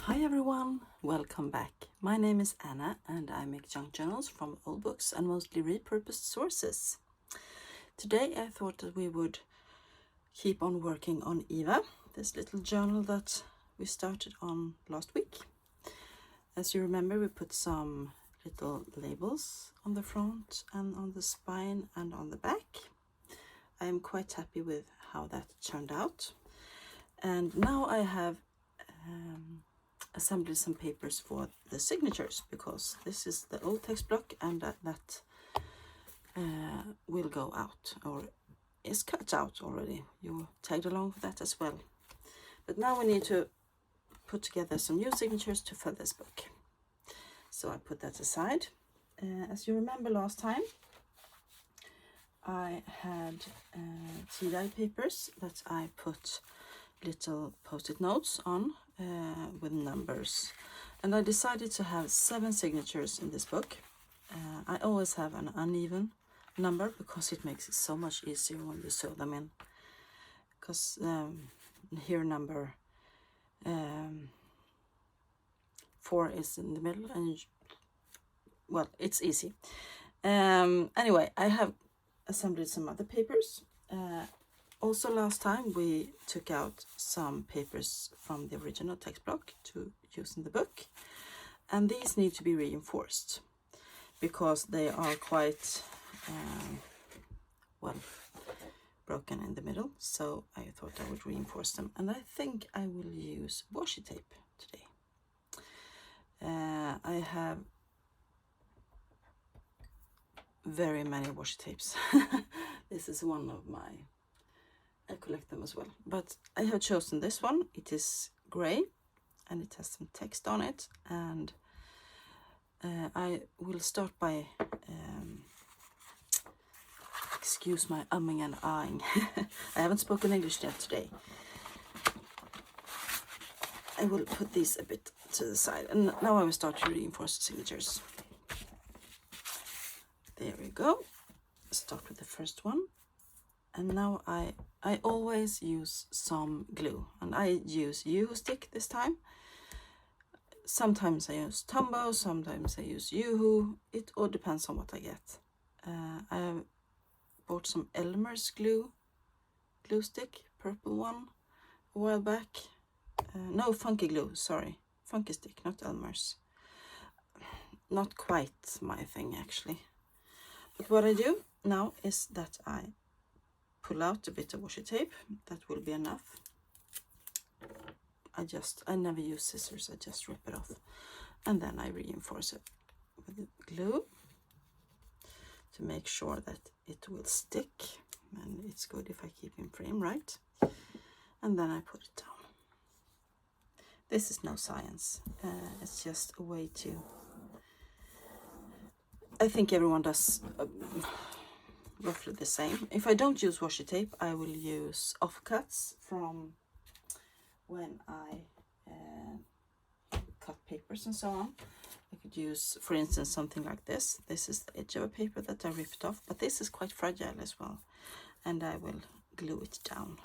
Hi everyone, welcome back. My name is Anna and I make junk journals from old books and mostly repurposed sources. Today I thought that we would keep on working on Eva, this little journal that we started on last week. As you remember, we put some little labels on the front and on the spine and on the back. I am quite happy with how that turned out. And now I have assembled some papers for the signatures, because this is the old text block and that will go out, or is cut out already. You tagged along for that as well. But now we need to put together some new signatures to fill this book. So I put that aside. As you remember last time, I had tie-dye papers that I put little post-it notes on with numbers, and I decided to have 7 signatures in this book. I always have an uneven number because it makes it so much easier when you sew them in, because here number 4 is in the middle, and well, it's easy. Anyway, I have assembled some other papers. Also last time we took out some papers from the original text block to use in the book, and these need to be reinforced because they are quite well broken in the middle, so I thought I would reinforce them, and I think I will use washi tape today. I have very many washi tapes. This is one of my, I collect them as well, but I have chosen this one. It is gray and it has some text on it, and I will start by excuse my umming and ahhing. I haven't spoken English yet today. I will put these a bit to the side, and now I will start to reinforce the signatures. There we go. Start with the first one. And now I always use some glue, and I use Yoo-hoo stick this time. Sometimes I use Tombow, sometimes I use Yoo-hoo. It all depends on what I get. I have bought some Elmer's glue stick, purple one, a while back. No, Funky glue, sorry. Funky stick, not Elmer's. Not quite my thing actually. But what I do now is that I pull out a bit of washi tape. That will be enough. I never use scissors, I just rip it off, and then I reinforce it with glue to make sure that it will stick, and it's good if I keep in frame, right? And then I put it down. This is no science, it's just a way to, I think everyone does roughly the same. If I don't use washi tape, I will use offcuts from when I cut papers and so on. I could use, for instance, something like this. This is the edge of a paper that I ripped off, but this is quite fragile as well, and I will glue it down.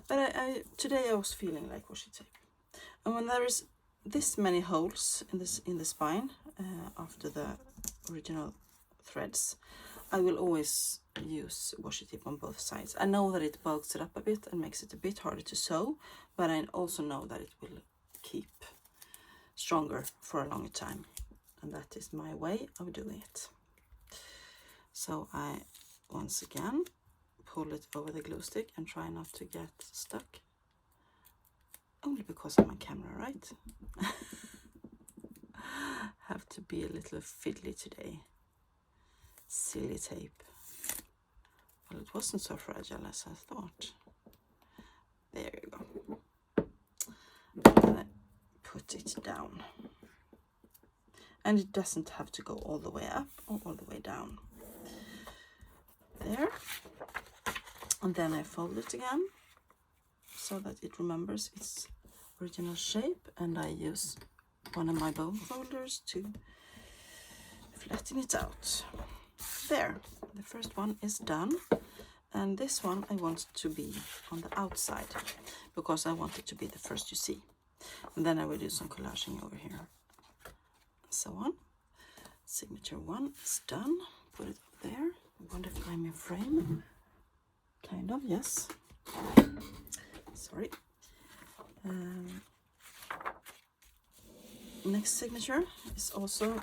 But today I was feeling like washi tape, and when there is this many holes in the spine after the original threads, I will always use washi tape on both sides. I know that it bulks it up a bit and makes it a bit harder to sew, but I also know that it will keep stronger for a longer time, and that is my way of doing it. So I once again pull it over the glue stick and try not to get stuck, only because I'm on camera, right? Have to be a little fiddly today. Silly tape. Well, it wasn't so fragile as I thought. There you go. And I put it down. And it doesn't have to go all the way up or all the way down. There. And then I fold it again so that it remembers its original shape, and I use one of my bone folders to flatten it out. There, the first one is done, and this one I want to be on the outside because I want it to be the first you see. And then I will do some collaging over here. So on. Signature 1 is done. Put it up there. I wonder if I'm in frame. Kind of, yes. Sorry. Next signature is also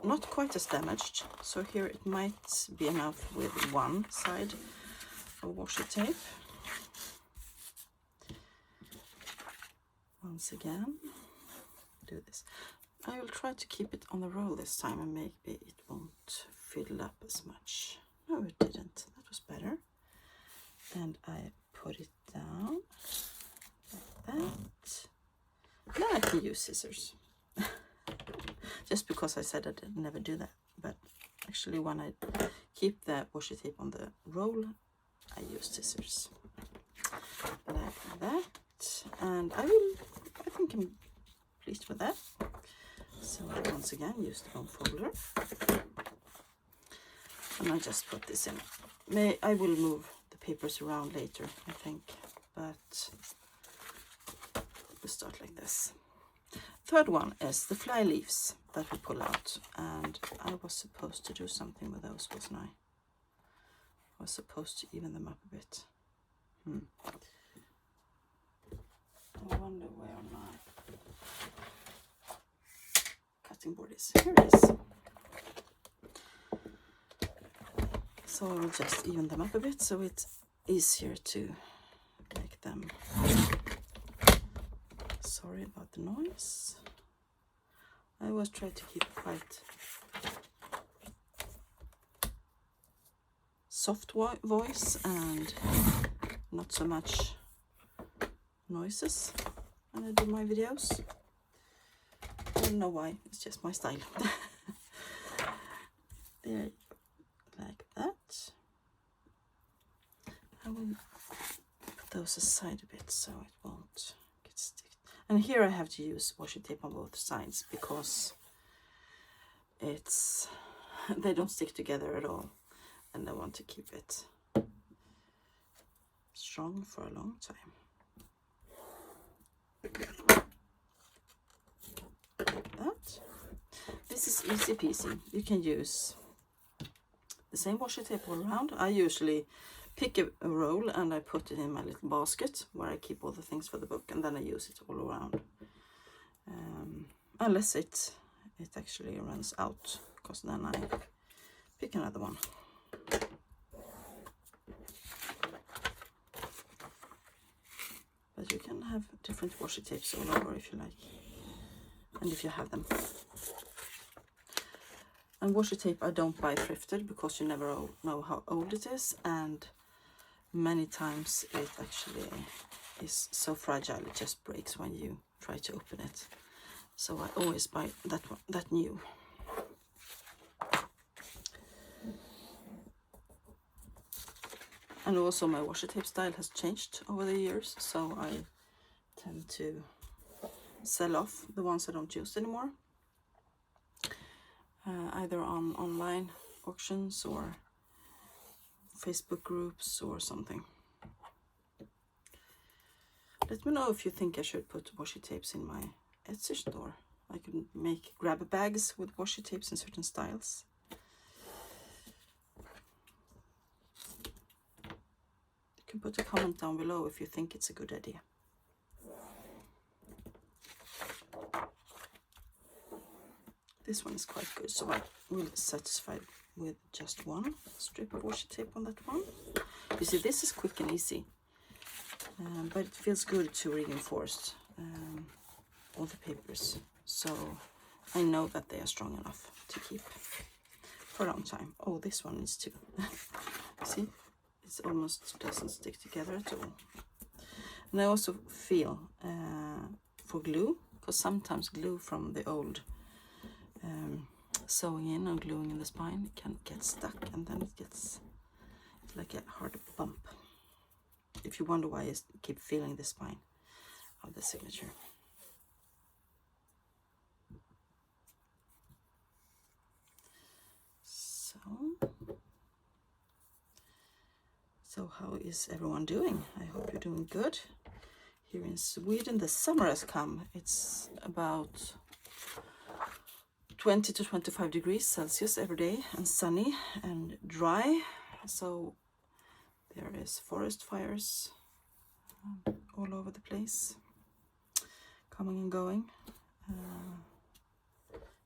not quite as damaged, so here it might be enough with one side of washi tape. Once again, do this. I will try to keep it on the roll this time and maybe it won't fill up as much. No, it didn't. That was better. And I put it down like that. Then I can use scissors. Just because I said I'd never do that. But actually when I keep the washi tape on the roll, I use scissors. Like that. And I think I'm pleased with that. So I once again use the bone folder. And I just put this in. I will move the papers around later, I think. But we'll start like this. Third one is the fly leaves that we pull out, and I was supposed to do something with those, wasn't I? I was supposed to even them up a bit. I wonder where my cutting board is. Here it is. So I will just even them up a bit so it's easier to make them. Sorry about the noise. I always try to keep quite soft voice and not so much noises when I do my videos. I don't know why, it's just my style. There you go, like that. I will put those aside a bit so it won't get sticky. And here I have to use washi tape on both sides because they don't stick together at all, and I want to keep it strong for a long time. Like that. This is easy peasy. You can use the same washi tape all around. I usually pick a roll and I put it in my little basket where I keep all the things for the book, and then I use it all around. Unless it actually runs out, because then I pick another one. But you can have different washi tapes all over if you like, and if you have them. And washi tape I don't buy thrifted because you never know how old it is, and many times it actually is so fragile it just breaks when you try to open it. So I always buy that new. And also my washi tape style has changed over the years, so I tend to sell off the ones I don't use anymore. Either on online auctions or Facebook groups or something. Let me know if you think I should put washi tapes in my Etsy store. I could make grab bags with washi tapes in certain styles. You can put a comment down below if you think it's a good idea. This one is quite good, so I will be satisfied with just one strip of washi tape on that one. You see, this is quick and easy, but it feels good to reinforce all the papers, so I know that they are strong enough to keep for a long time. Oh, this one is too. See, it almost doesn't stick together at all. And I also feel for glue, because sometimes glue from the old sewing in or gluing in the spine can get stuck, and then it gets like a hard bump. If you wonder why I keep feeling the spine of the signature. So how is everyone doing? I hope you're doing good. Here in Sweden, the summer has come. It's about 20 to 25 degrees Celsius every day, and sunny and dry. So there is forest fires all over the place, coming and going.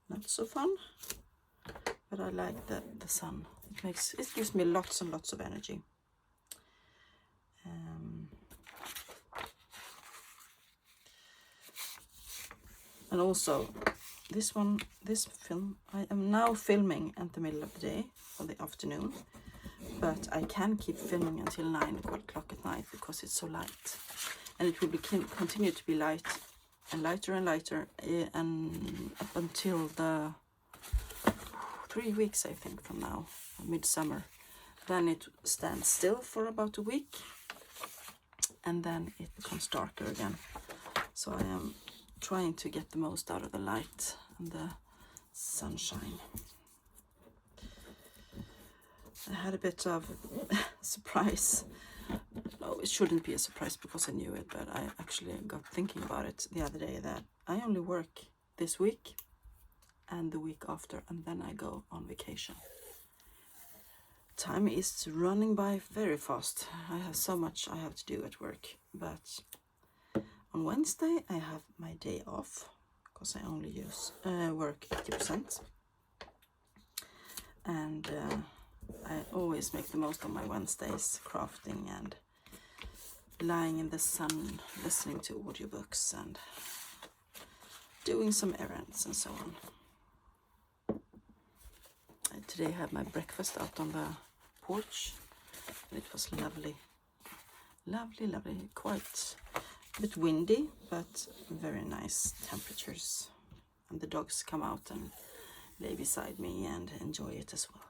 Not so fun, but I like the sun. It gives me lots and lots of energy. And also this film, I am now filming at the middle of the day or the afternoon, but I can keep filming until 9 o'clock at night because it's so light, and it will continue to be light and lighter and lighter, and up until the 3 weeks, I think, from now, midsummer. Then it stands still for about a week, and then it becomes darker again. So I am trying to get the most out of the light and the sunshine. I had a bit of surprise. No, it shouldn't be a surprise because I knew it, but I actually got thinking about it the other day, that I only work this week and the week after, and then I go on vacation. Time is running by very fast. I have so much I have to do at work, but on Wednesday I have my day off because I only work 80%, and I always make the most of my Wednesdays, crafting and lying in the sun, listening to audiobooks and doing some errands and so on. Today I had my breakfast out on the porch, and it was lovely, quite a bit windy, but very nice temperatures, and the dogs come out and lay beside me and enjoy it as well.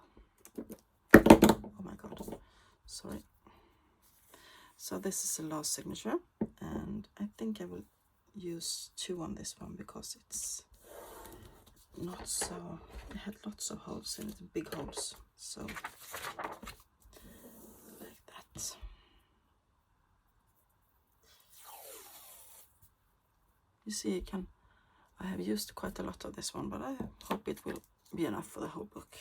Oh my god, sorry. So this is the last signature, and I think I will use 2 on this one because it's not so, it had lots of holes in it, big holes, so like that. You see, I have used quite a lot of this one, but I hope it will be enough for the whole book.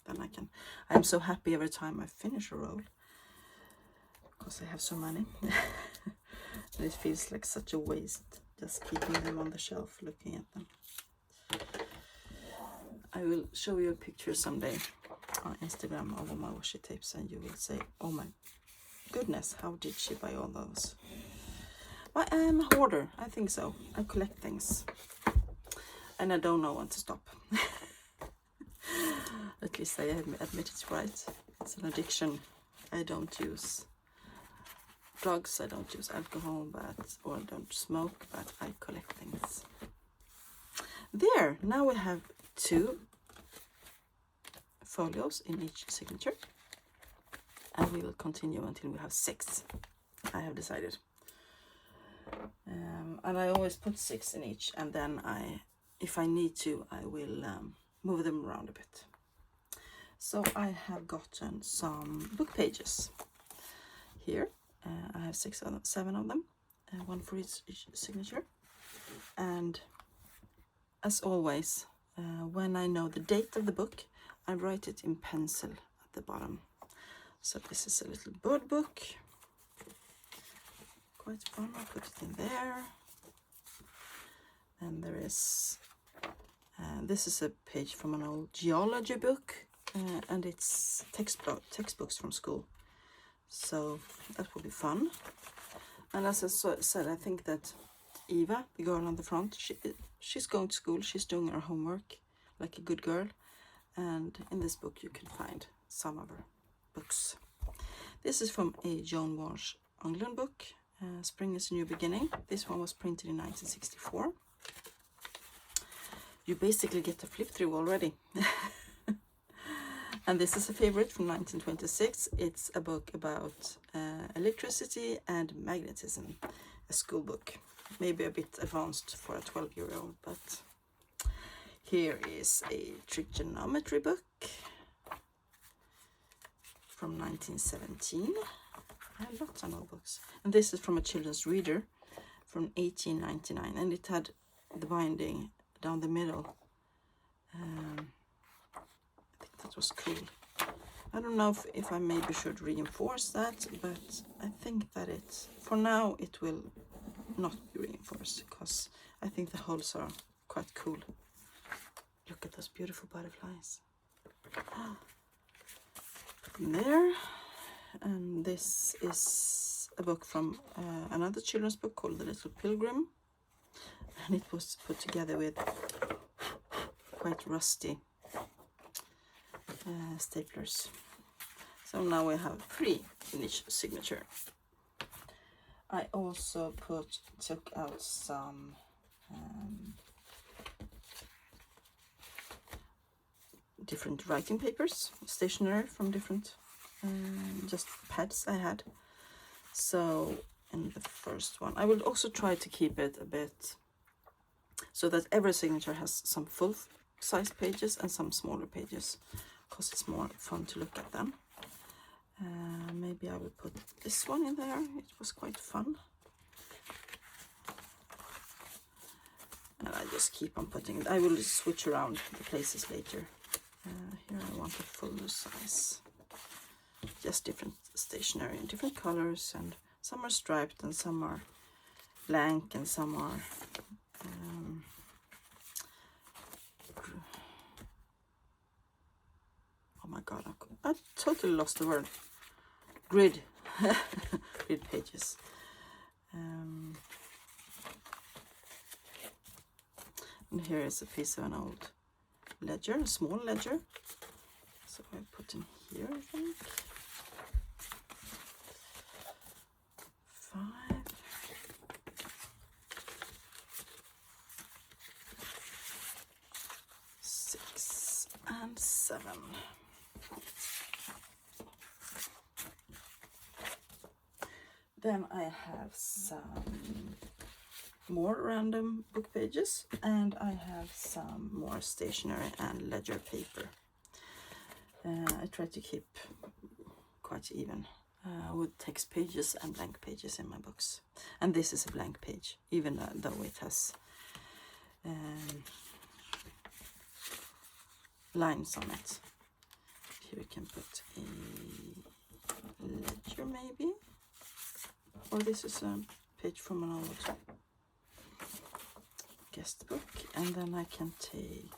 Then I'm so happy every time I finish a roll because I have so many. And it feels like such a waste just keeping them on the shelf, looking at them. I will show you a picture someday on Instagram of all my washi tapes, and you will say, oh my goodness, how did she buy all those? Well, I am a hoarder, I think so. I collect things, and I don't know when to stop. At least I admit it's right. It's an addiction. I don't use drugs, I don't use alcohol, or I don't smoke, but I collect things. There, now we have 2 folios in each signature, and we will continue until we have 6. I have decided, and I always put 6 in each, and then if I need to, I will move them around a bit. So I have gotten some book pages here. I have 7 of them, 1 for each signature, and as always, when I know the date of the book, I write it in pencil at the bottom. So this is a little bird book, quite fun. I put it in there, and there is this is a page from an old geology book, and it's textbooks from school, so that will be fun. And as I said, I think that Eva, the girl on the front, she's going to school, she's doing her homework like a good girl, and in this book you can find some of her books. This is from a Joan Walsh Anglin book, Spring is a New Beginning. This one was printed in 1964. You basically get to flip through already. And this is a favorite from 1926. It's a book about electricity and magnetism, a school book. Maybe a bit advanced for a 12-year-old, but here is a trigonometry book from 1917. I have lots of notebooks. And this is from a children's reader from 1899, and it had the binding down the middle. I think that was cool. I don't know if I maybe should reinforce that, but I think that for now it will not be reinforced, because I think the holes are quite cool. Look at those beautiful butterflies. Put them there. And this is a book from another children's book called The Little Pilgrim, and it was put together with quite rusty staplers. So now we have 3 in each signature. I also took out some different writing papers, stationery from different just pads I had. So in the first one, I will also try to keep it a bit so that every signature has some full size pages and some smaller pages, because it's more fun to look at them. Maybe I will put this one in there. It was quite fun. And I just keep on putting it. I will switch around the places later. Here I want a fuller size. Just different stationery in different colors, and some are striped and some are blank and some are oh my god, I totally lost the word. Grid. Grid pages. And here is a piece of an old ledger, a small ledger. So I put in here, I think. 5. 6 and 7. Then I have some more random book pages, and I have some more stationery and ledger paper. I try to keep quite even with text pages and blank pages in my books. And this is a blank page, even though it has lines on it. Here we can put a ledger maybe. Or this is a page from an old guest book. And then I can take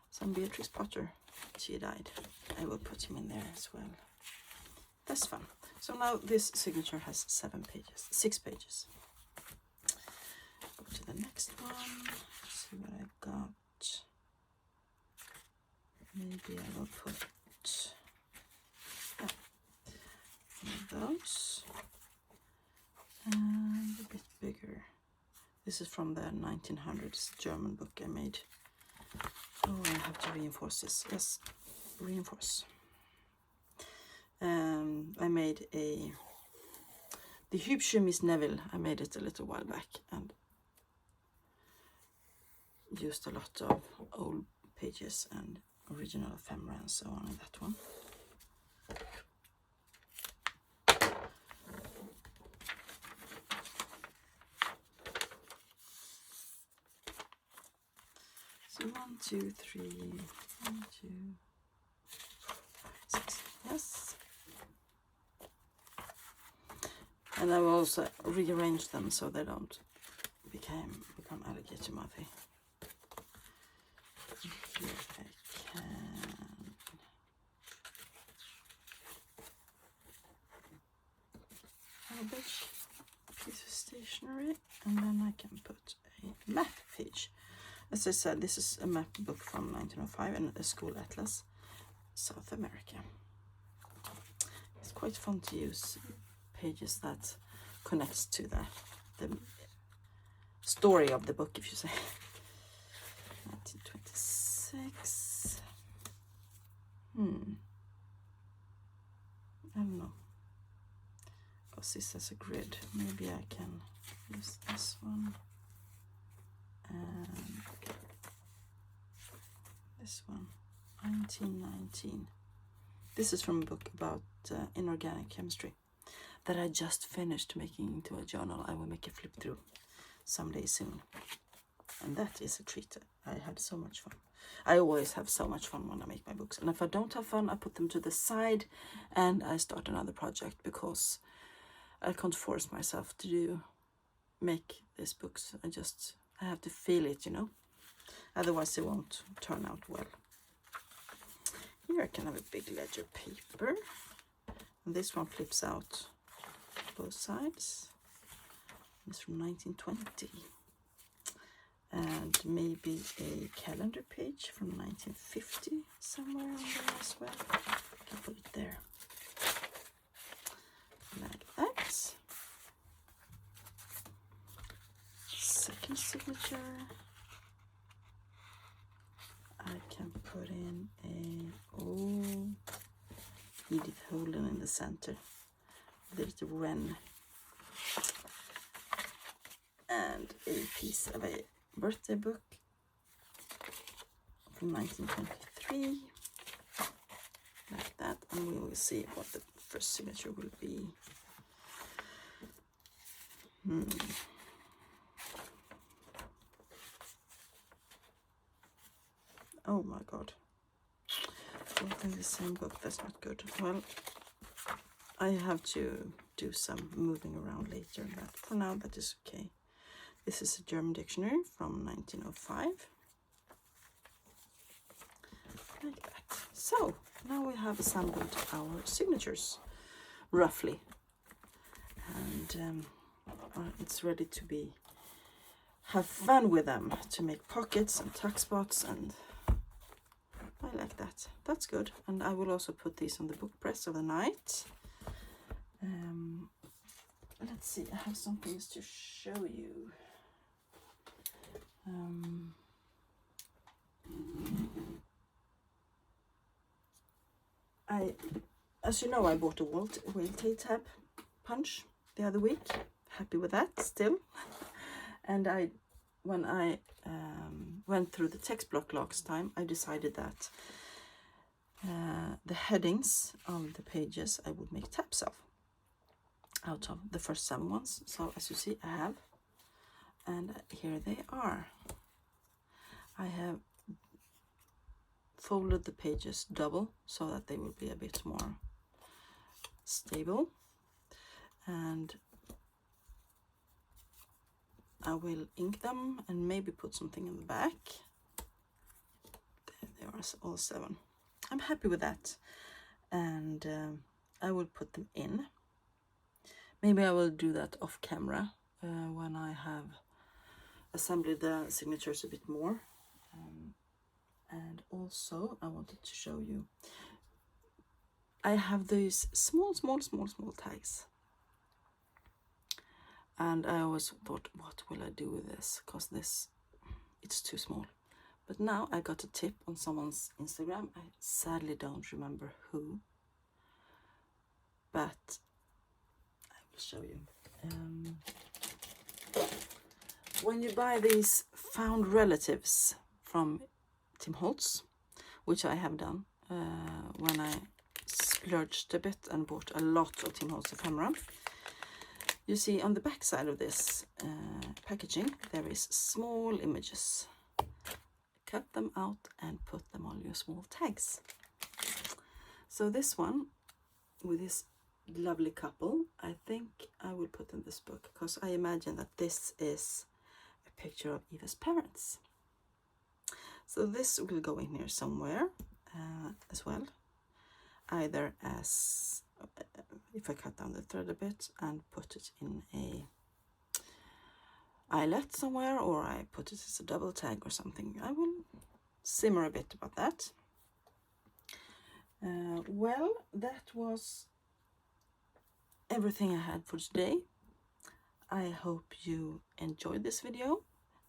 some Beatrix Potter. She died. I will put him in there as well. That's fun. So now this signature has 6 pages. Go to the next one. See what I got. Maybe I will put one of those. And a bit bigger. This is from the 1900s German book I made. Oh, I have to reinforce this. Yes, reinforce. I made the Hübsche Miss Neville. I made it a little while back and used a lot of old pages and original ephemera and so on in that one. So 1, 2, 3, 1, 2, 6. Yes. And I will also rearrange them so they don't become alligator mouthy. Here I can have a big piece of stationery, and then I can put a map page. As I said, this is a map book from 1905 and a school atlas, South America. It's quite fun to use pages that connects to the story of the book, if you say. 1926. I don't know. Because this has a grid. Maybe I can use this one. And this one. 1919. This is from a book about inorganic chemistry that I just finished making into a journal. I will make a flip through someday soon. And that is a treat. I had so much fun. I always have so much fun when I make my books. And if I don't have fun, I put them to the side and I start another project, because I can't force myself to make these books. I have to feel it, you know. Otherwise it won't turn out well. Here I can have a big ledger paper. And this one flips out both sides. It's from 1920. And maybe a calendar page from 1950 somewhere on there as well. I can put it there. Like that. Second signature. I can put in Edith Holden in the center. There's the wren. And a piece of a birthday book from 1923. Like that. And we will see what the first signature will be. Oh my god. Both in the same book, that's not good. Well, I have to do some moving around later, but for now that is okay. This is a German dictionary from 1905. Like that. So, now we have assembled our signatures, roughly. And it's ready to have fun with them, to make pockets and tuck spots, and I like that. That's good. And I will also put these on the book press overnight. Let's see, I have some things to show you. As you know, I bought a Whale-Tail tab punch the other week. Happy with that still. And when I went through the text block last time, I decided that the headings of the pages I would make tabs of, out of the first 7 ones. So as you see, I have, and here they are. I have folded the pages double so that they will be a bit more stable, and I will ink them and maybe put something in the back. There they are, all 7. I'm happy with that, and I will put them in. Maybe I will do that off camera when I have assembled the signatures a bit more. And also I wanted to show you, I have these small tags, and I always thought, what will I do with this, because it's too small. But now I got a tip on someone's Instagram. I sadly don't remember who, but I will show you. When you buy these found relatives from Tim Holtz, which I have done when I splurged a bit and bought a lot of Tim Holtz ephemera, you see on the back side of this packaging there is small images. Cut them out and put them on your small tags. So this one with this lovely couple, I think I will put in this book, because I imagine that this is a picture of Eva's parents. So this will go in here somewhere as well, either as, if I cut down the thread a bit and put it in a eyelet somewhere, or I put it as a double tag or something. I will simmer a bit about that. Well, that was everything I had for today. I hope you enjoyed this video,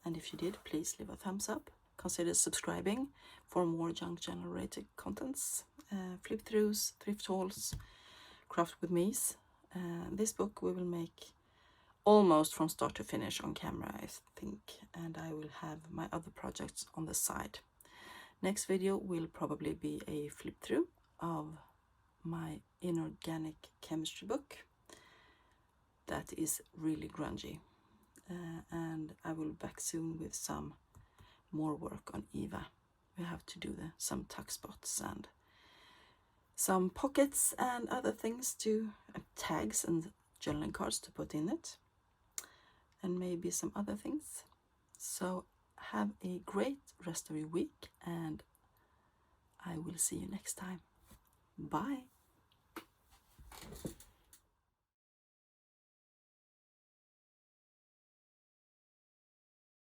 and if you did, please leave a thumbs up. Consider subscribing for more junk journal related contents, flip throughs, thrift hauls, craft with me's. This book we will make almost from start to finish on camera, I think, and I will have my other projects on the side. Next video will probably be a flip through of my inorganic chemistry book that is really grungy. And I will be back soon with some more work on Eva. We have to do some tuck spots and some pockets and other things to tags and journaling cards to put in it, and maybe some other things. So have a great rest of your week, and I will see you next time. Bye.